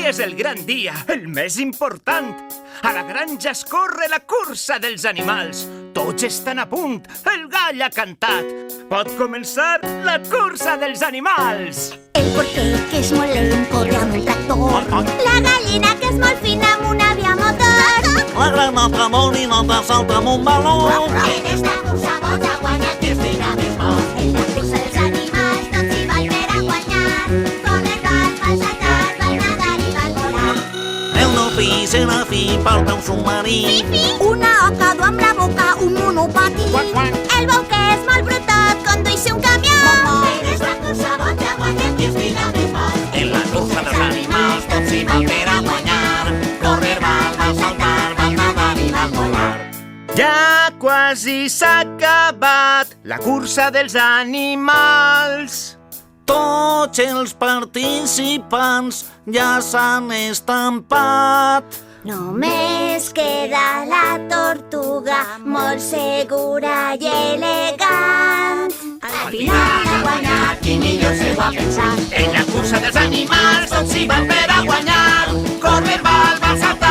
és el gran dia, el més important. A la granja es corre la cursa dels animals. Tots estan a punt, el gall ha cantat. Pot començar la cursa dels animals. El porquer, que és molt lent, corre amb un tractor. La gallina, que és molt fina, amb una via motor. La granota molinota salta amb un baló. En esta cursa vols a guanyar, que és dinamisme. En la cursa dels animals, tots hi van per a guanyar. Corre, van saltar, van nadar i van volar. El delfí serafí porta un submarí. Una oca du amb la boca un monopatí. El bou, que és molt brutot, condueix un camió. En esta cursa vols a guanyar, que és dinamisme. En la cursa dels animals tots hi van per a guanyar. Correr, van saltar, van nadar i van volar. Ja quasi s'ha acabat la cursa dels animals. Tots els participants ja s'han estampat. Només queda la tortuga, molt segura i elegant. Al final ha guanyat qui millor se ho ha pensat. En la cursa dels animals tots hi van per a guanyar. Correr, van saltar,